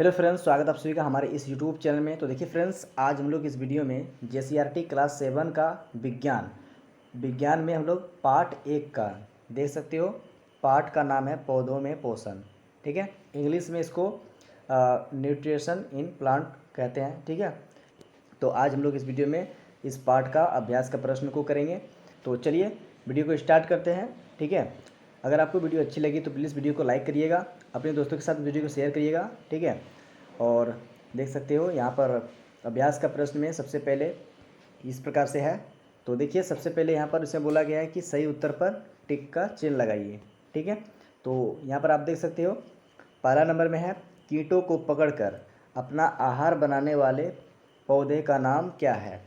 Hello friends, स्वागत है आप सभी का हमारे इस यूट्यूब चैनल में। तो देखिए फ्रेंड्स, आज हम लोग इस वीडियो में जेसीईआरटी क्लास 7 का विज्ञान विज्ञान में हम लोग पार्ट 1 का देख सकते हो। पार्ट का नाम है पौधों में पोषण। ठीक है, इंग्लिश में इसको न्यूट्रिशन इन प्लांट कहते हैं। ठीक है, तो आज हम लोग इस वीडियो में इस पार्ट का अभ्यास का प्रश्न को करेंगे। तो चलिए वीडियो को स्टार्ट करते हैं। ठीक है, अगर आपको वीडियो अच्छी लगी तो प्लीज़ वीडियो को लाइक करिएगा, अपने दोस्तों के साथ वीडियो को शेयर करिएगा। ठीक है, और देख सकते हो यहाँ पर अभ्यास का प्रश्न में सबसे पहले इस प्रकार से है। तो देखिए, सबसे पहले यहाँ पर इसमें बोला गया है कि सही उत्तर पर टिक का चिन्ह लगाइए। ठीक है, तो यहाँ पर आप देख सकते हो पहला नंबर में है, कीटों को पकड़कर अपना आहार बनाने वाले पौधे का नाम क्या है।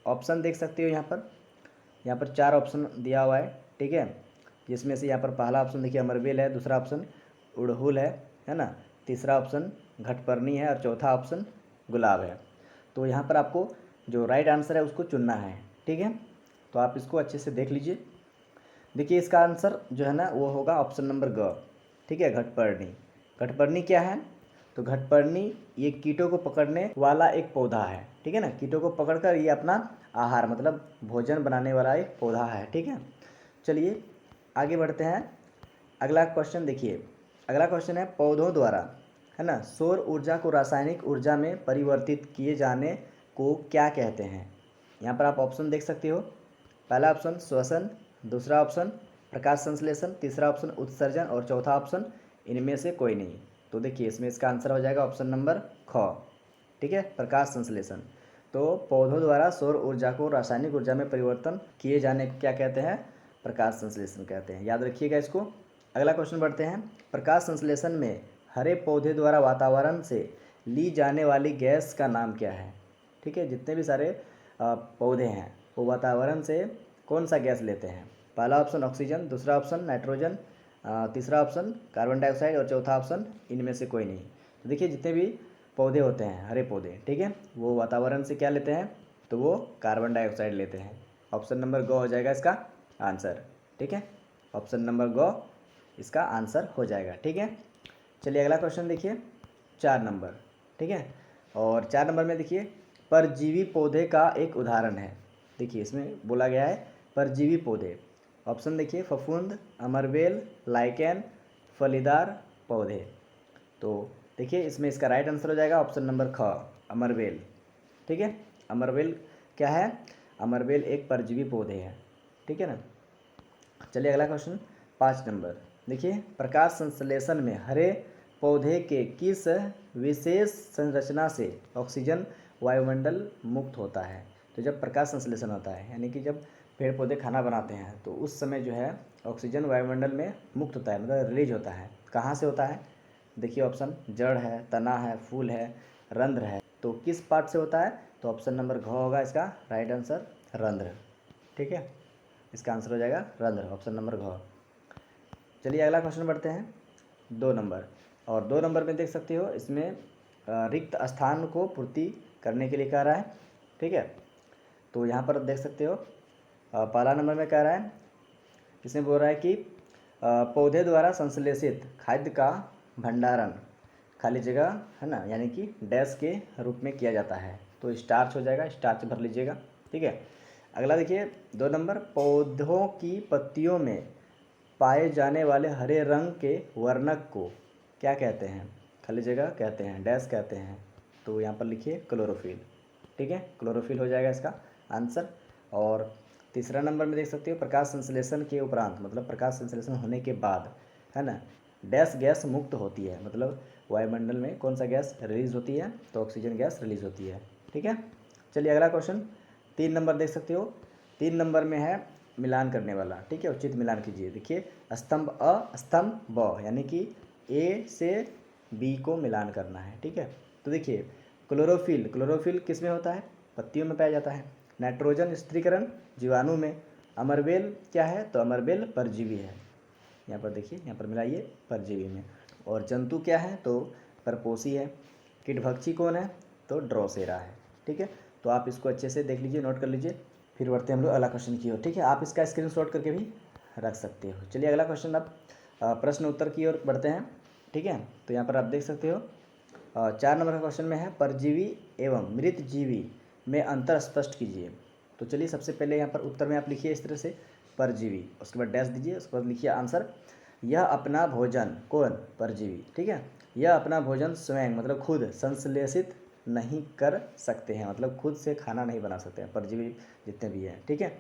ऑप्शन देख सकते हो यहाँ पर 4 ऑप्शन दिया हुआ है। ठीक है, जिसमें से यहाँ पर पहला ऑप्शन देखिए अमरवेल है, दूसरा ऑप्शन उड़हुल है ना, तीसरा ऑप्शन घटपर्णी है और चौथा ऑप्शन गुलाब है। तो यहाँ पर आपको जो राइट आंसर है उसको चुनना है। ठीक है, तो आप इसको अच्छे से देख लीजिए। देखिए, इसका आंसर जो है ना वो होगा ऑप्शन नंबर ग। ठीक है, घटपर्णी। घटपर्णी क्या है? तो घटपर्णी ये कीटों को पकड़ने वाला एक पौधा है। ठीक है ना, कीटों को पकड़कर ये अपना आहार मतलब भोजन बनाने वाला एक पौधा है। ठीक है, चलिए आगे बढ़ते हैं। अगला क्वेश्चन देखिए, अगला क्वेश्चन है, पौधों द्वारा है ना सौर ऊर्जा को रासायनिक ऊर्जा में परिवर्तित किए जाने को क्या कहते हैं। यहाँ पर आप ऑप्शन देख सकते हो। पहला ऑप्शन श्वसन, दूसरा ऑप्शन प्रकाश संश्लेषण, तीसरा ऑप्शन उत्सर्जन और चौथा ऑप्शन इनमें से कोई नहीं। तो देखिए, इसमें इसका आंसर हो जाएगा ऑप्शन नंबर ख। ठीक है, प्रकाश संश्लेषण। तो पौधों द्वारा सौर ऊर्जा को रासायनिक ऊर्जा में परिवर्तन किए जाने को क्या कहते हैं? प्रकाश संश्लेषण कहते हैं। याद रखिएगा इसको। अगला क्वेश्चन बढ़ते हैं। प्रकाश संश्लेषण में हरे पौधे द्वारा वातावरण से ली जाने वाली गैस का नाम क्या है? ठीक है, जितने भी सारे पौधे हैं वो वातावरण से कौन सा गैस लेते हैं? पहला ऑप्शन ऑक्सीजन, दूसरा ऑप्शन नाइट्रोजन, तीसरा ऑप्शन कार्बन डाइऑक्साइड और चौथा ऑप्शन इनमें से कोई नहीं। तो देखिए, जितने भी पौधे होते हैं हरे पौधे, ठीक है, वो वातावरण से क्या लेते हैं? तो वो कार्बन डाइऑक्साइड लेते हैं। ऑप्शन नंबर ग हो जाएगा इसका आंसर। ठीक है, ऑप्शन नंबर ग इसका आंसर हो जाएगा। ठीक है, चलिए अगला क्वेश्चन देखिए, 4 नंबर। ठीक है, और 4 नंबर में देखिए, परजीवी पौधे का एक उदाहरण है। देखिए, इसमें बोला गया है परजीवी पौधे। ऑप्शन देखिए, फफूंद, अमरवेल, लाइकेन, फलीदार पौधे। तो देखिए, इसमें इसका राइट आंसर हो जाएगा ऑप्शन नंबर ख, अमरवेल। ठीक है, अमरवेल क्या है? अमरवेल एक परजीवी पौधे है। ठीक है ना। चलिए अगला क्वेश्चन 5 नंबर देखिए, प्रकाश संश्लेषण में हरे पौधे के किस विशेष संरचना से ऑक्सीजन वायुमंडल मुक्त होता है? तो जब प्रकाश संश्लेषण होता है यानी कि जब पेड़ पौधे खाना बनाते हैं तो उस समय जो है ऑक्सीजन वायुमंडल में मुक्त होता है, मतलब रिलीज होता है। कहाँ से होता है? देखिए, ऑप्शन जड़ है, तना है, फूल है, रंध्र है। तो किस पार्ट से होता है? तो ऑप्शन नंबर घ होगा इसका राइट आंसर, रंध्र। ठीक है, इसका आंसर हो जाएगा रंध्र, ऑप्शन नंबर घ। चलिए अगला क्वेश्चन बढ़ते हैं 2 नंबर। और 2 नंबर में देख सकते हो, इसमें रिक्त स्थान को पूर्ति करने के लिए कह रहा है। ठीक है, तो यहाँ पर देख सकते हो पहला नंबर में कह रहा है, इसमें बोल रहा है कि पौधे द्वारा संश्लेषित खाद्य का भंडारण खाली जगह है ना यानी कि डैश के रूप में किया जाता है। तो स्टार्च हो जाएगा, स्टार्च भर लीजिएगा। ठीक है, अगला देखिए 2 नंबर, पौधों की पत्तियों में पाए जाने वाले हरे रंग के वर्णक को क्या कहते हैं? खाली जगह कहते हैं, डैश कहते हैं। तो यहाँ पर लिखिए क्लोरोफिल। ठीक है, क्लोरोफिल हो जाएगा इसका आंसर। और तीसरा नंबर में देख सकते हो, प्रकाश संश्लेषण के उपरांत मतलब प्रकाश संश्लेषण होने के बाद है ना डैश गैस मुक्त होती है, मतलब वायुमंडल में कौन सा गैस रिलीज होती है? तो ऑक्सीजन गैस रिलीज होती है। ठीक है, चलिए अगला क्वेश्चन 3 नंबर देख सकते हो। 3 नंबर में है मिलान करने वाला। ठीक है, उचित मिलान कीजिए। देखिए, स्तंभ अ स्तंभ ब यानी कि ए से बी को मिलान करना है। ठीक है, तो देखिए, क्लोरोफिल, क्लोरोफिल किस में होता है? पत्तियों में पाया जाता है। नाइट्रोजन स्थिरीकरण जीवाणु में। अमरवेल क्या है? तो अमरवेल परजीवी है। यहाँ पर देखिए, यहाँ पर मिलाइए परजीवी में। और जंतु क्या है? तो परपोषी है। कीटभक्षी कौन है? तो ड्रोसेरा है। ठीक है, तो आप इसको अच्छे से देख लीजिए, नोट कर लीजिए। फिर बढ़ते हैं हम लोग अगला क्वेश्चन की ओर। ठीक है, आप इसका स्क्रीनशॉट करके भी रख सकते हो। चलिए अगला क्वेश्चन अब प्रश्न उत्तर की ओर बढ़ते हैं। ठीक है, तो यहाँ पर आप देख सकते हो 4 नंबर का क्वेश्चन में है परजीवी एवं मृत जीवी में अंतर स्पष्ट कीजिए। तो चलिए सबसे पहले यहाँ पर उत्तर में आप लिखिए इस तरह से परजीवी, उसके बाद डैश दीजिए, उसके बाद लिखिए आंसर। यह अपना भोजन, कौन? परजीवी, ठीक है। यह अपना भोजन स्वयं मतलब खुद संश्लेषित नहीं कर सकते हैं, मतलब खुद से खाना नहीं बना सकते हैं परजीवी जितने भी हैं, ठीक है।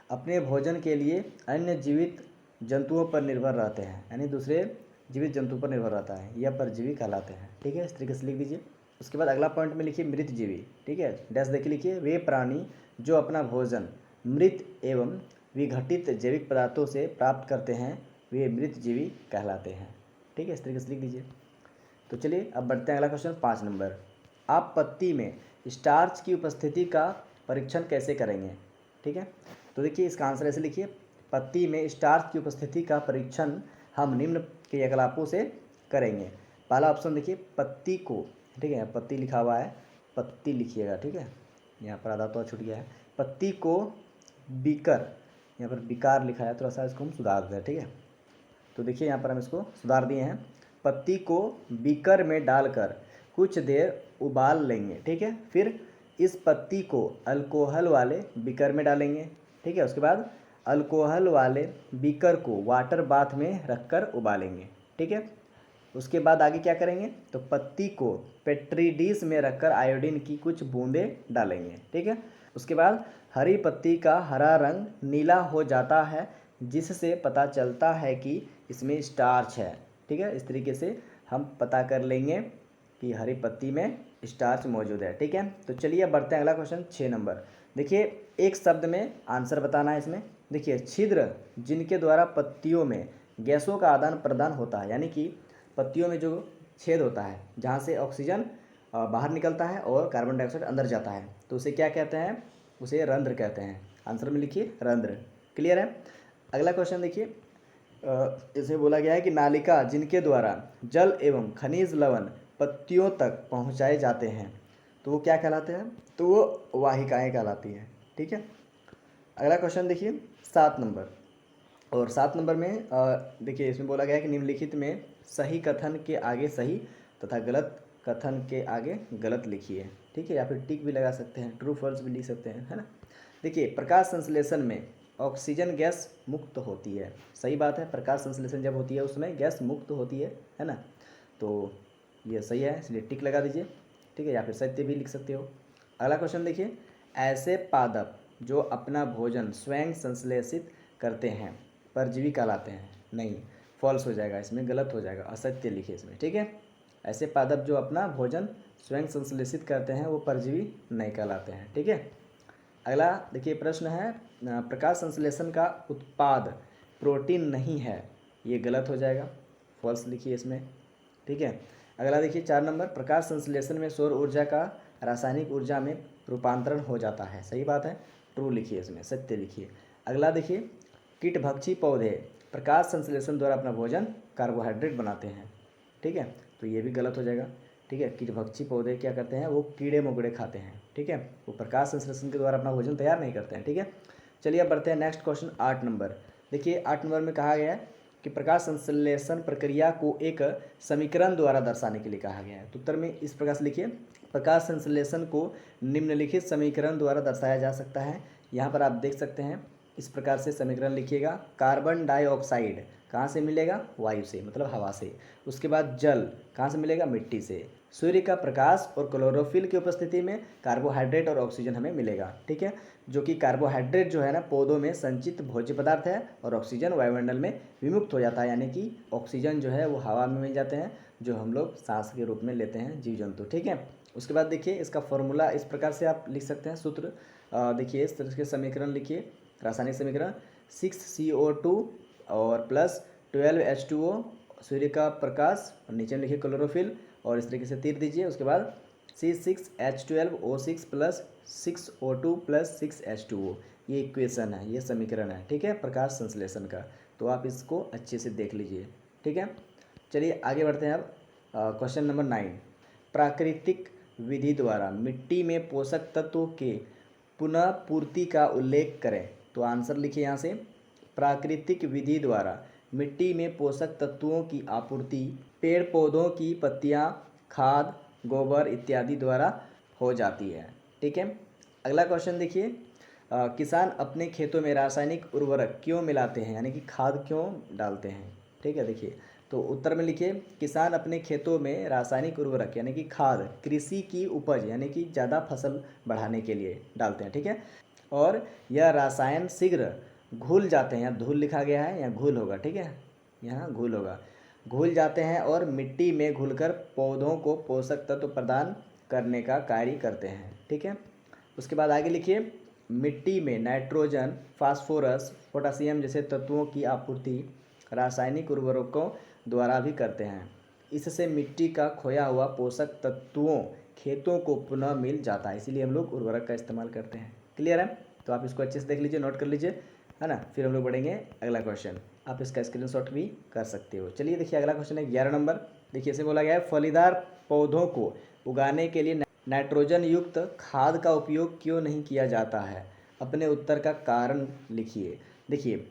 अपने भोजन के लिए अन्य जीवित जंतुओं पर निर्भर रहते हैं, यानी दूसरे जीवित जंतु पर निर्भर रहता है, यह परजीवी कहलाते हैं, ठीक है। इस तरीके से लिख दीजिए। उसके बाद अगला पॉइंट में लिखिए मृत जीवी, ठीक है। डैश देखिए लिखिए, वे प्राणी जो अपना भोजन मृत एवं विघटित जैविक पदार्थों से प्राप्त करते हैं वे मृत जीवी कहलाते हैं, ठीक है। इस तरीके से लिख दीजिए। तो चलिए अब बढ़ते हैं अगला क्वेश्चन 5 नंबर। आप पत्ती में स्टार्च की उपस्थिति का परीक्षण कैसे करेंगे, ठीक है। तो देखिए इसका आंसर ऐसे लिखिए, पत्ती में स्टार्च की उपस्थिति का परीक्षण हम निम्न क्रियाकलापों से करेंगे। पहला ऑप्शन देखिए, पत्ती को, ठीक है, पत्ती लिखा हुआ है, पत्ती लिखिएगा, ठीक है, यहाँ पर आधा तो छूट गया है। पत्ती को बीकर, यहाँ पर बिकार लिखा है, थोड़ा सा इसको हम सुधार दें, ठीक है। तो देखिए यहाँ पर हम इसको सुधार दिए हैं। पत्ती को बीकर में डालकर कुछ देर उबाल लेंगे, ठीक है। फिर इस पत्ती को अल्कोहल वाले बीकर में डालेंगे, ठीक है। उसके बाद अल्कोहल वाले बीकर को वाटर बाथ में रखकर उबालेंगे, ठीक है। उसके बाद आगे क्या करेंगे, तो पत्ती को पेट्री डिश में रखकर आयोडीन की कुछ बूंदें डालेंगे, ठीक है। उसके बाद हरी पत्ती का हरा रंग नीला हो जाता है जिससे पता चलता है कि इसमें स्टार्च है, ठीक है। इस तरीके से हम पता कर लेंगे कि हरी पत्ती में स्टार्च मौजूद है, ठीक है। तो चलिए अब बढ़ते हैं अगला क्वेश्चन 6 नंबर। देखिए एक शब्द में आंसर बताना है इसमें। देखिए छिद्र जिनके द्वारा पत्तियों में गैसों का आदान प्रदान होता है, यानी कि पत्तियों में जो छेद होता है जहाँ से ऑक्सीजन बाहर निकलता है और कार्बन डाइऑक्साइड अंदर जाता है, तो उसे क्या कहते हैं? उसे रंध्र कहते हैं। आंसर में लिखिए रंध्र। क्लियर है। अगला क्वेश्चन देखिए, इसमें बोला गया है कि नालिका जिनके द्वारा जल एवं खनिज लवण पत्तियों तक पहुंचाए जाते हैं, तो वो क्या कहलाते हैं? तो वो वाहिकाएं कहलाती हैं, ठीक है। अगला क्वेश्चन देखिए 7 नंबर। और 7 नंबर में देखिए इसमें बोला गया है कि निम्नलिखित में सही कथन के आगे सही तथा गलत कथन के आगे गलत लिखिए, ठीक है। या फिर टिक भी लगा सकते हैं, ट्रू फॉल्स भी लिख सकते हैं, है ना। देखिए प्रकाश संश्लेषण में ऑक्सीजन गैस मुक्त होती है, सही बात है। प्रकाश संश्लेषण जब होती है उसमें गैस मुक्त होती है ना। तो ये सही है, इसलिए टिक लगा दीजिए, ठीक है। या फिर सत्य भी लिख सकते हो। अगला क्वेश्चन देखिए, ऐसे पादप जो अपना भोजन स्वयं संश्लेषित करते हैं परजीवी कहलाते हैं। नहीं, फॉल्स हो जाएगा, इसमें गलत हो जाएगा, असत्य लिखिए इसमें, ठीक है। ऐसे पादप जो अपना भोजन स्वयं संश्लेषित करते हैं वो परजीवी नहीं कहलाते हैं, ठीक है। अगला देखिए प्रश्न है, प्रकाश संश्लेषण का उत्पाद प्रोटीन नहीं है, ये गलत हो जाएगा, फॉल्स लिखिए इसमें, ठीक है। अगला देखिए 4 नंबर, प्रकाश संश्लेषण में सौर ऊर्जा का रासायनिक ऊर्जा में रूपांतरण हो जाता है, सही बात है, ट्रू लिखिए इसमें, सत्य लिखिए। अगला देखिए, कीटभक्षी पौधे प्रकाश संश्लेषण द्वारा अपना भोजन कार्बोहाइड्रेट बनाते हैं, ठीक है। तो ये भी गलत हो जाएगा, ठीक है। कीटभक्षी पौधे क्या करते हैं? वो कीड़े मकोड़े खाते हैं, ठीक है। वो प्रकाश संश्लेषण के द्वारा अपना भोजन तैयार नहीं करते हैं, ठीक है। चलिए अब बढ़ते हैं नेक्स्ट क्वेश्चन 8 नंबर। देखिए 8 नंबर में कहा गया है कि प्रकाश संश्लेषण प्रक्रिया को एक समीकरण द्वारा दर्शाने के लिए कहा गया है। तो उत्तर में इस प्रकार से लिखिए, प्रकाश संश्लेषण को निम्नलिखित समीकरण द्वारा दर्शाया जा सकता है। यहाँ पर आप देख सकते हैं, इस प्रकार से समीकरण लिखिएगा। कार्बन डाइऑक्साइड कहाँ से मिलेगा? वायु से, मतलब हवा से। उसके बाद जल कहाँ से मिलेगा? मिट्टी से। सूर्य का प्रकाश और क्लोरोफिल की उपस्थिति में कार्बोहाइड्रेट और ऑक्सीजन हमें मिलेगा, ठीक है। जो कि कार्बोहाइड्रेट जो है ना पौधों में संचित भोज्य पदार्थ है और ऑक्सीजन वायुमंडल में विमुक्त हो जाता है, यानी कि ऑक्सीजन जो है वो हवा में मिल जाते हैं, जो हम लोग सांस के रूप में लेते हैं जीव जंतु, ठीक है। उसके बाद देखिए इसका फॉर्मूला इस प्रकार से आप लिख सकते हैं, सूत्र देखिए इस तरह के समीकरण लिखिए, रासायनिक समीकरण 6CO2 और प्लस 12H2O, सूर्य का प्रकाश और नीचे में लिखिए क्लोरोफिल और इस तरीके से तीर दीजिए। उसके बाद C6H12O6 plus 6O2 plus 6H2O, ये इक्वेशन है, ये समीकरण है, ठीक है, प्रकाश संश्लेषण का। तो आप इसको अच्छे से देख लीजिए, ठीक है। चलिए आगे बढ़ते हैं अब क्वेश्चन नंबर 9। प्राकृतिक विधि द्वारा मिट्टी में पोषक तत्वों के पुनः पूर्ति का उल्लेख करें। तो आंसर लिखिए यहाँ से, प्राकृतिक विधि द्वारा मिट्टी में पोषक तत्वों की आपूर्ति पेड़ पौधों की पत्तियाँ, खाद गोबर इत्यादि द्वारा हो जाती है। ठीक है, अगला क्वेश्चन देखिए, किसान अपने खेतों में रासायनिक उर्वरक क्यों मिलाते हैं, यानी कि खाद क्यों डालते हैं। ठीक है, देखिए तो उत्तर में लिखिए, किसान अपने खेतों में रासायनिक उर्वरक यानी कि खाद कृषि की उपज यानी कि ज़्यादा फसल बढ़ाने के लिए डालते हैं। ठीक है, और यह रसायन शीघ्र घुल जाते हैं, यहाँ धूल लिखा गया है, यहाँ घुल होगा। ठीक है, यहाँ घुल होगा, घुल जाते हैं और मिट्टी में घुलकर पौधों को पोषक तत्व प्रदान करने का कार्य करते हैं। ठीक है, उसके बाद आगे लिखिए, मिट्टी में नाइट्रोजन, फास्फोरस, पोटासियम जैसे तत्वों की आपूर्ति रासायनिक उर्वरकों द्वारा भी करते हैं। इससे मिट्टी का खोया हुआ पोषक तत्वों खेतों को पुनः मिल जाता है, इसीलिए हम लोग उर्वरक का इस्तेमाल करते हैं। क्लियर है, तो आप इसको अच्छे से देख लीजिए, नोट कर लीजिए, है ना। फिर हम लोग बढ़ेंगे अगला क्वेश्चन, आप इसका स्क्रीनशॉट भी कर सकते हो। चलिए देखिए अगला क्वेश्चन है 11 नंबर। देखिए इसे बोला गया है, फलीदार पौधों को उगाने के लिए नाइट्रोजन युक्त खाद का उपयोग क्यों नहीं किया जाता है, अपने उत्तर का कारण लिखिए। देखिए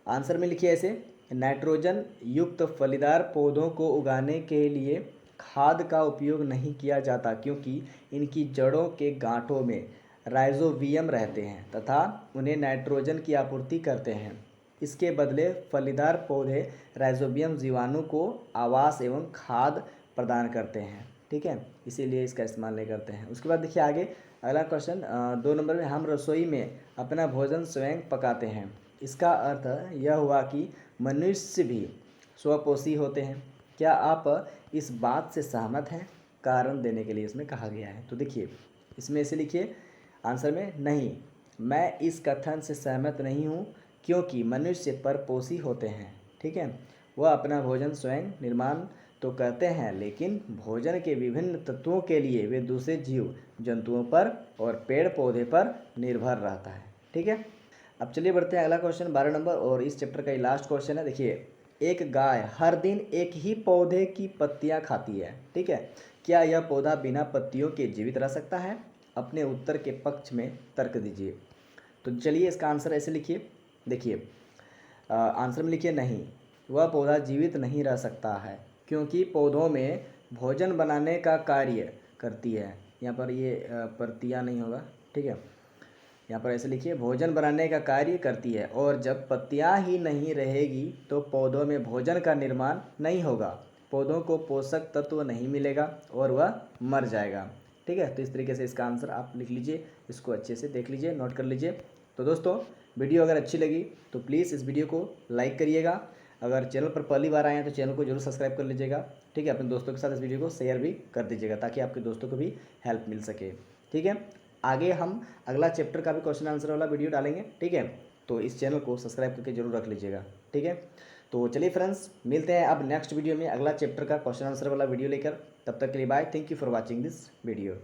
आंसर में लिखिए ऐसे, नाइट्रोजन युक्त फलीदार पौधों को उगाने के लिए खाद का उपयोग नहीं किया जाता क्योंकि इनकी जड़ों के गांठों में राइजोबियम रहते हैं तथा उन्हें नाइट्रोजन की आपूर्ति करते हैं। इसके बदले फलीदार पौधे राइजोबियम जीवाणु को आवास एवं खाद प्रदान करते हैं। ठीक है, इसीलिए इसका इस्तेमाल नहीं करते हैं। उसके बाद देखिए आगे अगला क्वेश्चन 2 नंबर में, हम रसोई में अपना भोजन स्वयं पकाते हैं, इसका अर्थ यह हुआ कि मनुष्य भी स्वपोषी होते हैं। क्या आप इस बात से सहमत हैं, कारण देने के लिए इसमें कहा गया है। तो देखिए इसमें ऐसे लिखिए आंसर में, नहीं मैं इस कथन से सहमत नहीं हूँ क्योंकि मनुष्य परपोषी होते हैं। ठीक है, वह अपना भोजन स्वयं निर्माण तो करते हैं लेकिन भोजन के विभिन्न तत्वों के लिए वे दूसरे जीव जंतुओं पर और पेड़ पौधे पर निर्भर रहता है। ठीक है, अब चलिए बढ़ते हैं अगला क्वेश्चन 12 नंबर, और इस चैप्टर का ये लास्ट क्वेश्चन है। देखिए, एक गाय हर दिन एक ही पौधे की पत्तियां खाती है। ठीक है, क्या यह पौधा बिना पत्तियों के जीवित रह सकता है, अपने उत्तर के पक्ष में तर्क दीजिए। तो चलिए इसका आंसर ऐसे लिखिए, देखिए आंसर में लिखिए, नहीं वह पौधा जीवित नहीं रह सकता है क्योंकि पौधों में भोजन बनाने का कार्य करती है। यहाँ पर ये पत्तियाँ नहीं होगा। ठीक है, यहाँ पर ऐसे लिखिए, भोजन बनाने का कार्य करती है और जब पत्तियाँ ही नहीं रहेगी तो पौधों में भोजन का निर्माण नहीं होगा, पौधों को पोषक तत्व नहीं मिलेगा और वह मर जाएगा। ठीक है, तो इस तरीके से इसका आंसर आप लिख लीजिए, इसको अच्छे से देख लीजिए, नोट कर लीजिए। तो दोस्तों वीडियो अगर अच्छी लगी तो प्लीज़ इस वीडियो को लाइक करिएगा, अगर चैनल पर पहली बार आए हैं तो चैनल को जरूर सब्सक्राइब कर लीजिएगा। ठीक है, अपने दोस्तों के साथ इस वीडियो को शेयर भी कर दीजिएगा ताकि आपके दोस्तों को भी हेल्प मिल सके। ठीक है, आगे हम अगला चैप्टर का भी क्वेश्चन आंसर वाला वीडियो डालेंगे। ठीक है, तो इस चैनल को सब्सक्राइब करके जरूर रख लीजिएगा। ठीक है, तो चलिए फ्रेंड्स, मिलते हैं अब नेक्स्ट वीडियो में अगला चैप्टर का क्वेश्चन आंसर वाला वीडियो लेकर। तब तक के लिए bye, thank you for watching this video.